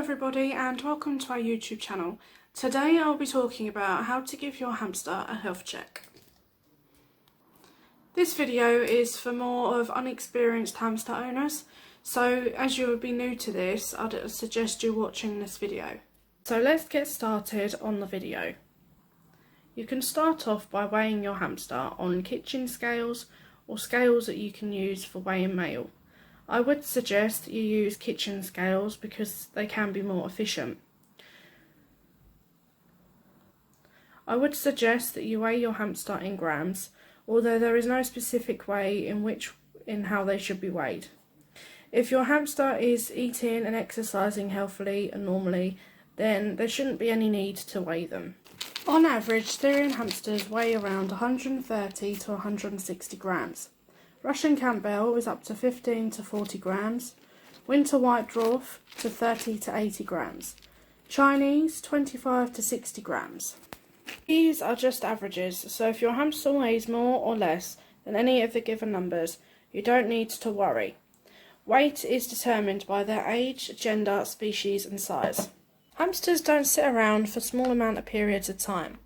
everybody and welcome to our YouTube channel. Today I'll be talking about how to give your hamster a health check. This video is for more of unexperienced hamster owners, so as you would be new to this, I'd suggest you watching this video. So let's get started on the video. You can start off by weighing your hamster on kitchen scales or scales that you can use for weighing mail. I would suggest you use kitchen scales because they can be more efficient. I would suggest that you weigh your hamster in grams, although there is no specific way in how they should be weighed. If your hamster is eating and exercising healthily and normally, then there shouldn't be any need to weigh them. On average, Syrian hamsters weigh around 130 to 160 grams. Russian Campbell is up to 15 to 40 grams, Winter White Dwarf to 30 to 80 grams, Chinese 25 to 60 grams. These are just averages, so if your hamster weighs more or less than any of the given numbers, you don't need to worry. Weight is determined by their age, gender, species and size. Hamsters don't sit around for small amount of periods of time,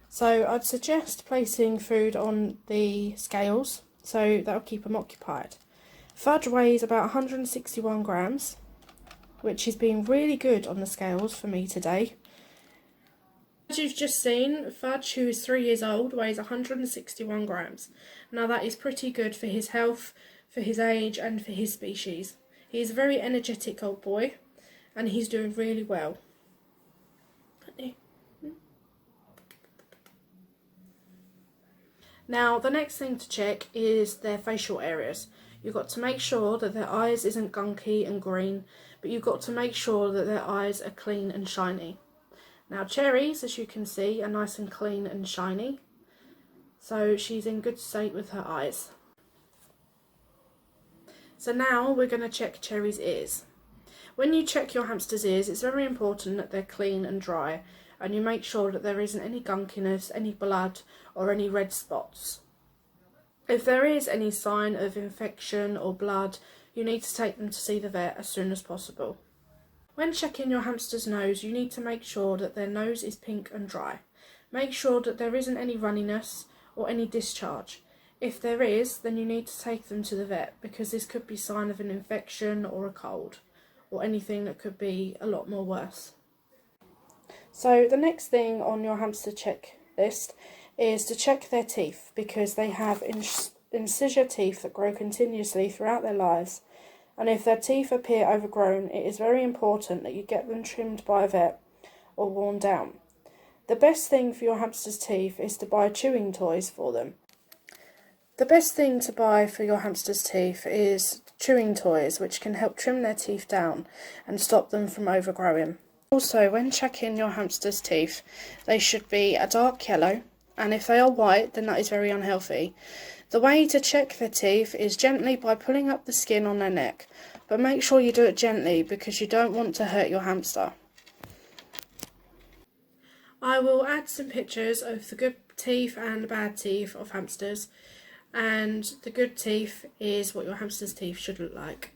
so I'd suggest placing food on the scales, so that'll keep them occupied. Fudge weighs about 161 grams, which has been really good on the scales for me today. As you've just seen, Fudge, who is 3 years old, weighs 161 grams. Now that is pretty good for his health, for his age and for his species. He's a very energetic old boy and he's doing really well. Now the next thing to check is their facial areas. You've got to make sure that their eyes isn't gunky and green, but you've got to make sure that their eyes are clean and shiny. Now Cherry's, as you can see, are nice and clean and shiny, so she's in good state with her eyes. So now we're going to check Cherry's ears. When you check your hamster's ears, it's very important that they're clean and dry, and you make sure that there isn't any gunkiness, any blood or any red spots. If there is any sign of infection or blood, you need to take them to see the vet as soon as possible. When checking your hamster's nose, you need to make sure that their nose is pink and dry. Make sure that there isn't any runniness or any discharge. If there is, then you need to take them to the vet because this could be a sign of an infection or a cold, or anything that could be a lot more worse. So the next thing on your hamster checklist is to check their teeth, because they have incisor teeth that grow continuously throughout their lives, and if their teeth appear overgrown, it is very important that you get them trimmed by a vet or worn down. The best thing for your hamster's teeth is to buy chewing toys for them. The best thing to buy for your hamster's teeth is chewing toys, which can help trim their teeth down and stop them from overgrowing. Also, when checking your hamster's teeth, they should be a dark yellow, and if they are white, then that is very unhealthy. The way to check their teeth is gently by pulling up the skin on their neck, but make sure you do it gently because you don't want to hurt your hamster. I will add some pictures of the good teeth and the bad teeth of hamsters, and the good teeth is what your hamster's teeth should look like.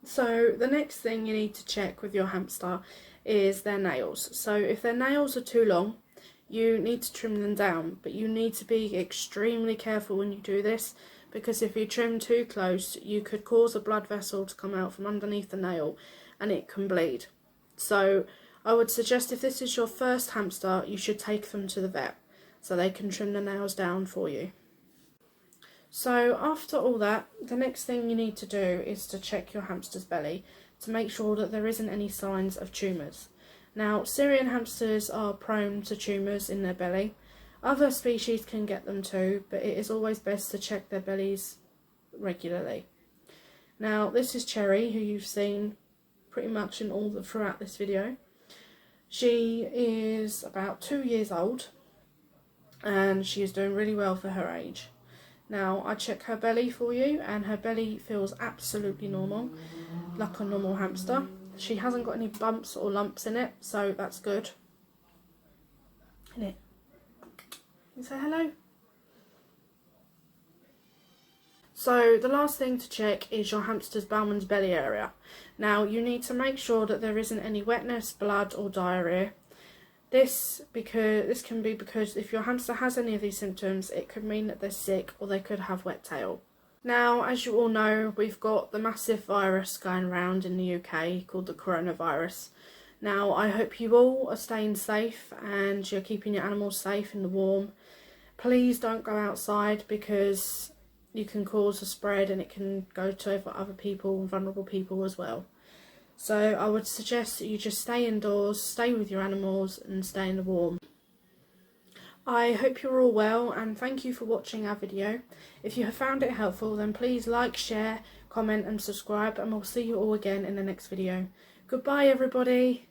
So the next thing you need to check with your hamster is their nails. So if their nails are too long, you need to trim them down, but you need to be extremely careful when you do this, because if you trim too close, you could cause a blood vessel to come out from underneath the nail and it can bleed. So I would suggest, if this is your first hamster, you should take them to the vet so they can trim the nails down for you. So after all that, the next thing you need to do is to check your hamster's belly to make sure that there isn't any signs of tumours. Now, Syrian hamsters are prone to tumours in their belly. Other species can get them too, but it is always best to check their bellies regularly. Now, this is Cherry, who you've seen pretty much throughout this video. She is about 2 years old and she is doing really well for her age. Now I check her belly for you, and her belly feels absolutely normal, like a normal hamster. She hasn't got any bumps or lumps in it, so that's good. Isn't it? You say hello? So the last thing to check is your hamster's Bowman's belly area. Now you need to make sure that there isn't any wetness, blood or diarrhea. This can be because if your hamster has any of these symptoms, it could mean that they're sick or they could have wet tail. Now, as you all know, we've got the massive virus going around in the UK called the coronavirus. Now, I hope you all are staying safe and you're keeping your animals safe in the warm. Please don't go outside because you can cause a spread and it can go to other people, vulnerable people as well. So I would suggest that you just stay indoors, stay with your animals and stay in the warm. I hope you're all well and thank you for watching our video. If you have found it helpful then please like, share, comment and subscribe, and we'll see you all again in the next video. Goodbye everybody.